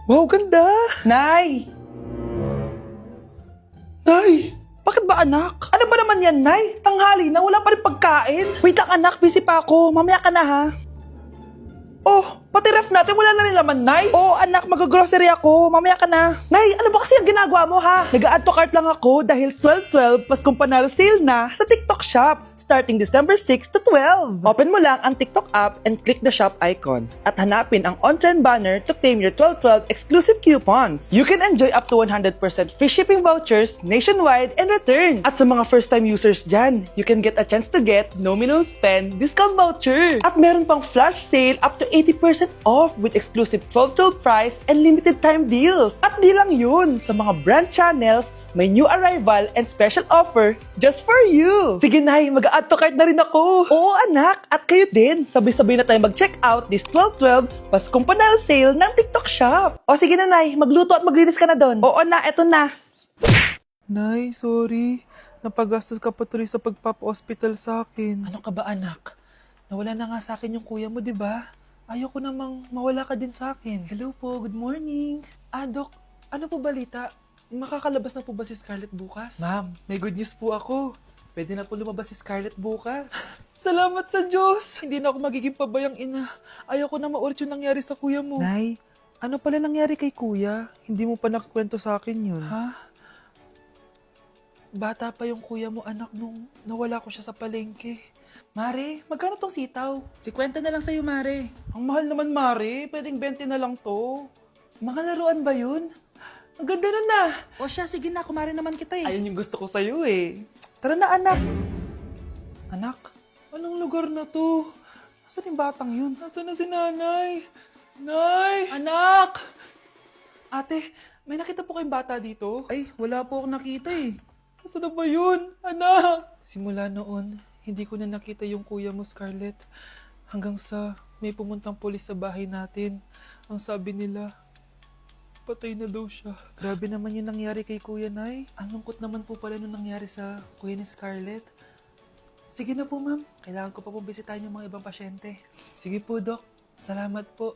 Wow, ganda! Nay! Nay! Bakit ba anak? Ano ba naman yan, Nay? Tanghali na, wala pa rin pagkain. Wait lang anak, busy pa ako. Mamaya ka na ha. Oh, pati ref natin wala na rin laman, Nay. Oh, anak, mag-grocery ako. Mamaya ka na. Nay, ano ba kasi ang ginagawa mo ha? Nag-add to cart lang ako dahil 12/12 Paskong Panalo sale na sa TikTok Shop starting December 6 to 12. Open mo lang ang TikTok app and click the shop icon at hanapin ang on-trend banner to claim your 12/12 exclusive coupons. You can enjoy up to 100% free shipping vouchers nationwide and returns. At sa mga first-time users dyan, you can get a chance to get no minimum spend discount voucher. At meron pang flash sale up to 80% off with exclusive 12/12 price and limited time deals. At di lang yun, sa mga brand channels, may new arrival and special offer just for you. Sige Nay, mag-add to cart na rin ako. Oo anak, at kayo din. Sabay-sabay na tayo mag-check out this 12/12 Paskong Panalo sale ng TikTok Shop. O sige na Nay, magluto at maglinis ka na doon. Oo na, eto na. Nay, sorry. Napagastos ka pa tuloy sa pagpapa-hospital sa akin. Ano ka ba anak? Nawala na nga sa akin yung kuya mo, di ba? Ayoko namang mawala ka din sa akin. Hello po, good morning. Dok, ano po balita? Makakalabas na po ba si Scarlett bukas? Ma'am, may good news po ako. Pwede na po lumabas si Scarlett bukas. Salamat sa Diyos! Hindi na ako magiging pabayang ina. Ayoko na maulit yung nangyari sa kuya mo. Nay, ano pala nangyari kay kuya? Hindi mo pa nakakwento sa akin yun. Ha? Bata pa yung kuya mo anak nung nawala ko siya sa palengke. Mare, magkano tong sitaw? 50 na lang sa'yo, Mare. Ang mahal naman, Mare. Pwedeng 20 na lang to. Mga laruan ba yun? Ang ganda nun na. O siya, sige na. Kumare naman kita eh. Ayun yung gusto ko sa'yo eh. Tara na, anak. Anak, anong lugar na to? Nasaan yung batang yun? Nasaan na si nanay? Nay! Anak! Ate, may nakita po kayong bata dito? Ay, wala po akong nakita eh. Nasaan na ba yun? Anak! Simula noon, hindi ko na nakita yung kuya mo, Scarlett. Hanggang sa may pumuntang pulis sa bahay natin. Ang sabi nila, patay na daw siya. Grabe naman yung nangyari kay Kuya Nay. Ang lungkot naman po pala nung nangyari sa kuya ni Scarlett. Sige na po, ma'am. Kailangan ko pa po bisitahin yung mga ibang pasyente. Sige po, Dok. Salamat po.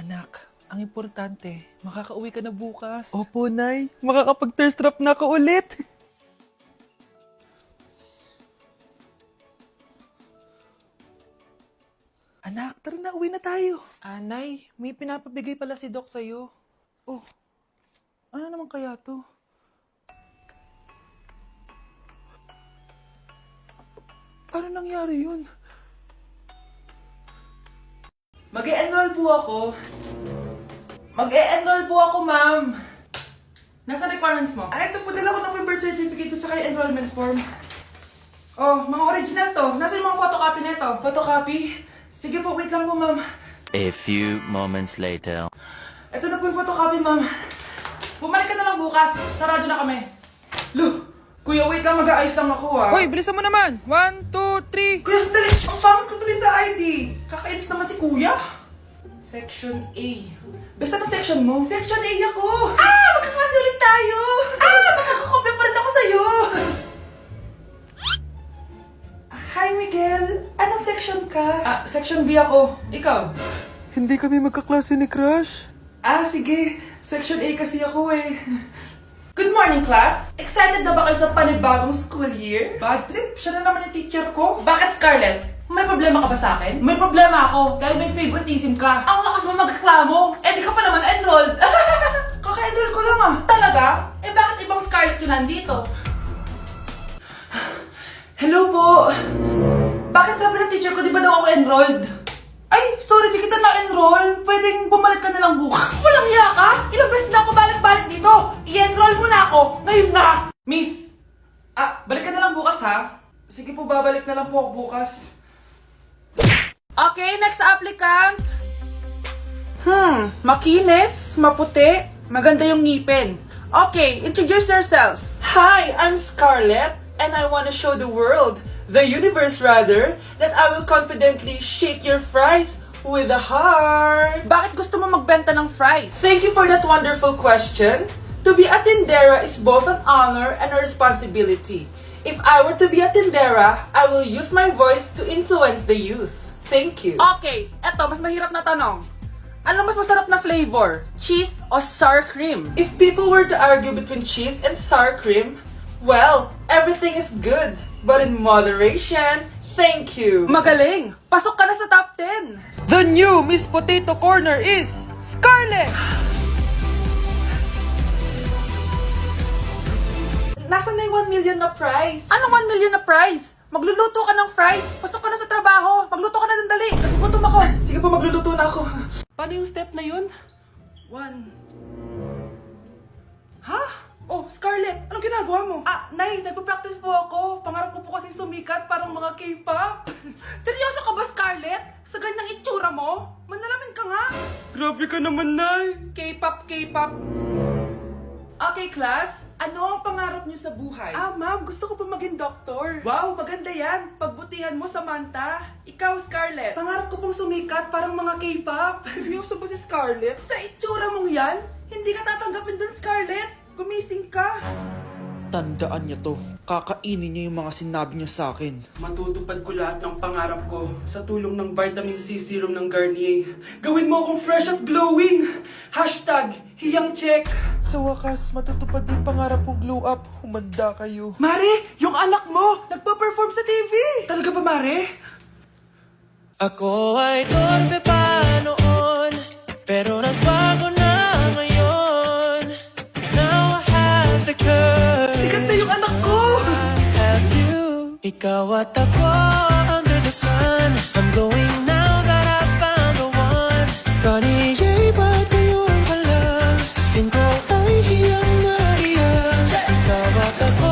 Anak, ang importante, makakauwi ka na bukas. Opo, Nay. Makakapag-thirst trap na ako ulit. Anak, tara na, uwi na tayo. Nay, may pinapabigay pala si Doc sa'yo. Oh, ano naman kaya to? Paano nangyari yun? Mag-e-enroll po ako. Mag-e-enroll po ako, ma'am. Nasa requirements mo? Ito po, dala ko na po yung birth certificate at saka yung enrollment form. Oh, mga original to. Nasa yung mga photocopy na ito? Photocopy? Sige po, wait lang po, ma'am. A few moments later. Ito na po yung photocopy, ma'am. Bumalik ka na lang bukas. Sarado na kami. Lo, kuya, wait lang. Mag-aayos lang ako, ha. Hoy, bilisan mo naman! 1, 2, 3! Kuya, sandali. Ang pangit ko tuloy sa ID. Kakainis naman si kuya. Section A. Basta na section mo? Section A ako. Magkaklase ulit tayo. Makakakopya pa rin ako sa'yo. Hi, Miguel. Anong section ka? Section B ako. Ikaw? Hindi kami magkaklase ni Crush. Sige. Section A kasi ako eh. Good morning, class! Excited na ba kayo sa panibagong school year? Bad trip, siya na naman yung teacher ko. Bakit, Scarlett? May problema ka ba sa akin? May problema ako dahil may favoritism ka. Ang lakas mo magreklamo. Di ka pa naman enrolled. Kaka-enroll ko lang Talaga? Bakit ibang Scarlett yun nandito? Hello po! Bakit sabi ng teacher ko di ba daw ako enrolled? Ay, sorry, di kita na-enroll. Pwedeng bumalik ka na lang bukas. Walang hiya ka? Ilang beses na ako balik-balik dito. I-enroll mo na ako. Ngayon na. Miss, balik ka na lang bukas ha? Sige po, babalik na lang po ako bukas. Okay, next applicant. Makinis, maputi, maganda yung ngipin. Okay, introduce yourself. Hi, I'm Scarlett, and I want to show the world, the universe rather, that I will confidently shake your fries with a heart. Bakit gusto mo magbenta ng fries? Thank you for that wonderful question. To be a tindera is both an honor and a responsibility. If I were to be a tindera, I will use my voice to influence the youth. Thank you. Okay, eto, mas mahirap na tanong. Ano mas masarap na flavor? Cheese o sour cream? If people were to argue between cheese and sour cream, well, everything is good. But in moderation, thank you. Magaling! Pasok ka na sa top 10! The new Miss Potato Corner is Scarlett! Nasaan na yung 1 million na prize? Anong 1 million na prize? Magluluto ka ng fries. Pasok ka na sa trabaho. Magluto ka na ng dali. Nagugutom ako. Sige po, magluluto na ako. Paano yung step na yun? 1. Ha? Oh, Scarlett, anong ginagawa mo? Nay, nagpa-practice po ako. Pangarap ko po kasi sumikat parang mga K-pop. Seryoso ka ba, Scarlett? Sa ganyang itsura mo? Manalamin ka nga. Grabe ka naman, Nay. K-pop, K-pop. Okay, class. Ano ang pangarap niyo sa buhay? Ma'am, gusto ko pa maging doktor. Wow, maganda yan. Pagbutihan mo, Samantha. Ikaw, Scarlett. Pangarap ko pong sumikat parang mga K-pop. Seryoso ba si Scarlett? Sa itsura mong yan, hindi ka tatanggapin dun, Scarlett. Gumising ka. Tandaan niya to. Kakainin niya yung mga sinabi niya sa akin. Matutupad ko lahat ng pangarap ko sa tulong ng vitamin C serum ng Garnier. Gawin mo akong fresh at glowing. #HiyangCheck. Sa wakas, matutupad din pangarap kong glow up. Humanda kayo. Mare, yung anak mo, nagpa-perform sa TV. Talaga ba, Mare? Ako ay torpe pa noon, pero nagbago na ngayon. Now I have the courage. Sikat na yung anak ko. I have you. Ikaw at ako under the sun. I'm going now that I found the one. Kaniya'y ba't ngayon ka lang? Skin ko ay hiyang na hiyang. Ikaw at ako,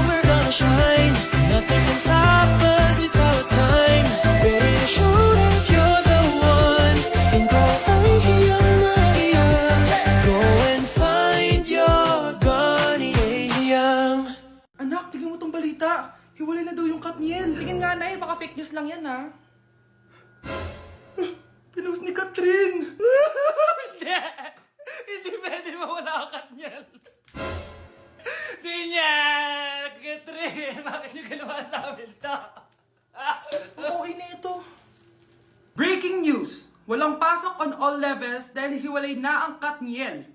we're gonna shine. Nothing can stop us, it's our time. Ready to show that you're the one. Skin ko ay hiyang na hiyang. Go and find your Garnier. Anak, tingnan mo tong balita. Hiwalay na daw yung Katniel. Tingin nga, Nay, baka fake news lang yan, ha? Pinost ni Catherine. Hindi. Hindi pwede mawala ang Katniel. Di niya. Catherine, bakit niyo ginawa sa amin to? Okay na ito. Breaking news. Walang pasok on all levels dahil hiwalay na ang Katniel.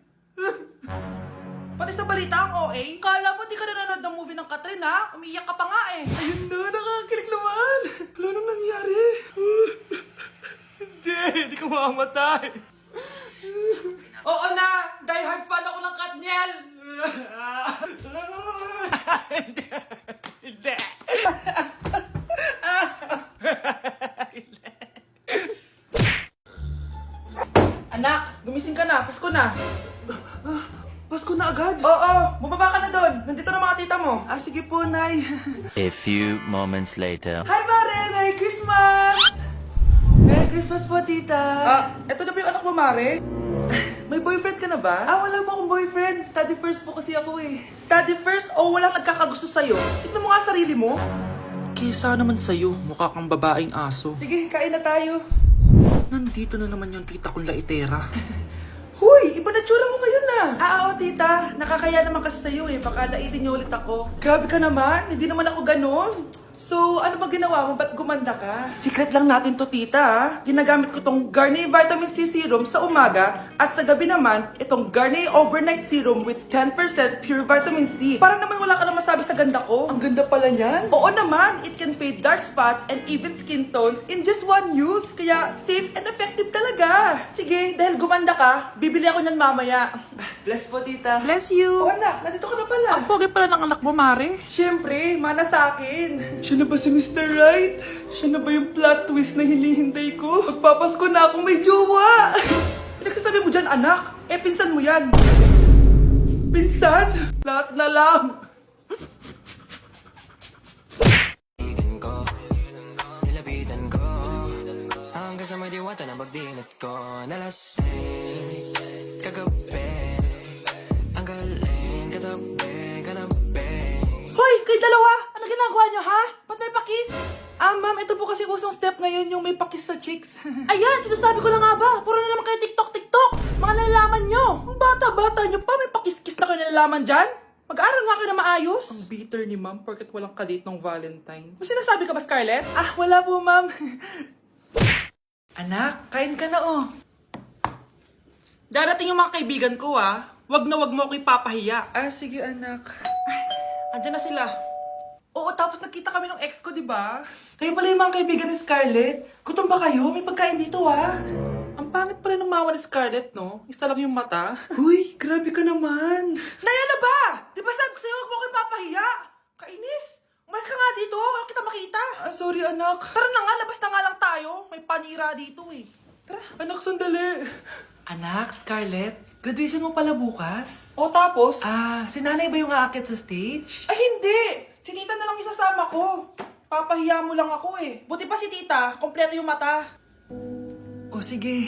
Pati sa balita ang OA, kala mo di ka nanonood ng movie ng Catherine, ha? Umiiyak ka pa nga eh. Ayun na, nakakakilig naman. Wala nang nangyari. Hindi ka mamamatay. Oo na, die hard fan ako ng Katniel. Hindi. Hindi. Anak, gumising ka na. Pasko na. Pasko na agad? Oo, bumaba ka na doon. Nandito na mga tita mo. Sige po, Nay. A few moments later. Hi, Mare! Merry Christmas! Merry Christmas po, tita. Eto na ba yung anak mo, Mare? May boyfriend ka na ba? Wala po akong boyfriend. Study first po kasi ako eh. Study first o walang nagkakagusto sa'yo? Tignan mo nga sarili mo. Kesa naman sa'yo, mukha kang babaeng aso. Sige, kain na tayo. Nandito na naman yung tita kong laitera. Huy! Iba na tsura mo ngayon na! Oo, tita. Nakakaya naman kasi sa'yo eh. Baka laitin niyo ulit ako. Grabe ka naman. Hindi naman ako ganon. So, ano ba ginawa mo? Ba't gumanda ka? Secret lang natin to, tita, ha? Ginagamit ko tong Garnier Vitamin C Serum sa umaga at sa gabi naman, itong Garnier Overnight Serum with 10% pure vitamin C. Parang naman wala ka na masabi sa ganda ko. Ang ganda pala niyan. Oo naman, it can fade dark spot and even skin tones in just one use. Kaya safe and effective talaga. Sige, dahil gumanda ka, bibili ako niyan mamaya. Bless po, tita. Bless you. Oo, anak, nandito ka na pala. Ang pogi pala ng anak mo, Mare. Siyempre, mana sa akin. Siya na ba si Mr. Right? Siya na ba yung plot twist na hinihintay ko? Magpapasko na akong may jowa! Pinagsasabi mo dyan, anak? Pinsan mo yan. Pinsan? Lahat na lang. Ko, nilapitan ko hanggang sa may diwata na pagdilat ko. Nalasing kagabi, ang galing katabi, kanabi. Hoy, kayo dalawa! Ano ginagawa nyo, ha? Ba't may pakis? Ma'am, ito po kasi usong step ngayon yung may pakis sa chicks. Ayan, sinasabi ko na nga ba? Puro na naman kayo TikTok! Mga nalalaman nyo! Ang bata-bata nyo pa, may pakis-kis na kayo nalalaman dyan? Mag-aaral nga kayo na maayos. Ang bitter ni ma'am porket walang kadate ng Valentine's. May sinasabi ka ba, Scarlett? Wala po, ma'am. Anak, kain ka na, oh. Darating yung mga kaibigan ko ah. Wag na wag mo ako ipapahiya. Ah, sige anak. Andyan na sila. Oo, tapos nagkita kami ng ex ko, di ba? Kayo pala yung mga kaibigan ni Scarlett. Gutom ba kayo? May pagkain dito ah. Ang pangit pa rin ng mama ni Scarlett, no? Isa lang yung mata. Uy, grabe ka naman. Naya na ba? Di ba sabi ko sa'yo, huwag mo ako ipapahiya? Kainis. Umalis ka nga dito. Huwag kita makita. Ah, sorry anak. Tara na nga, labas na nga lang tayo. May panira dito eh. Tara. Anak, sandali. Anak, Scarlett, graduation mo pala bukas? O tapos? Si nanay ba yung aakit sa stage? Ay, hindi! Si tita na lang isasama ko. Papahiya mo lang ako eh. Buti pa si tita, kompleto yung mata. O sige,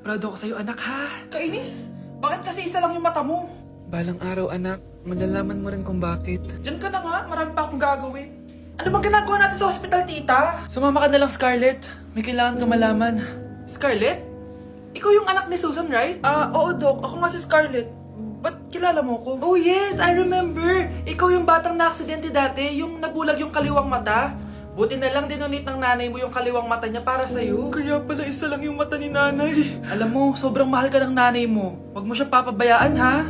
proud ako sa'yo anak ha. Kainis, bakit kasi isa lang yung mata mo? Balang araw anak, malalaman mo rin kung bakit. Diyan ka na nga, marami pa akong gagawin. Ano bang ginagawa natin sa hospital, tita? Sumama ka na lang, Scarlett. May kailangan ka malaman. Scarlett? Ikaw yung anak ni Susan, right? Oo, Doc. Ako nga si Scarlett. Ba't kilala mo ko? Oh, yes! I remember! Ikaw yung batang na-aksidente dati, yung nabulag yung kaliwang mata. Buti na lang dinonate ng nanay mo yung kaliwang mata niya para sa'yo. Kaya pala isa lang yung mata ni nanay. Alam mo, sobrang mahal ka ng nanay mo. Huwag mo siya papabayaan, ha?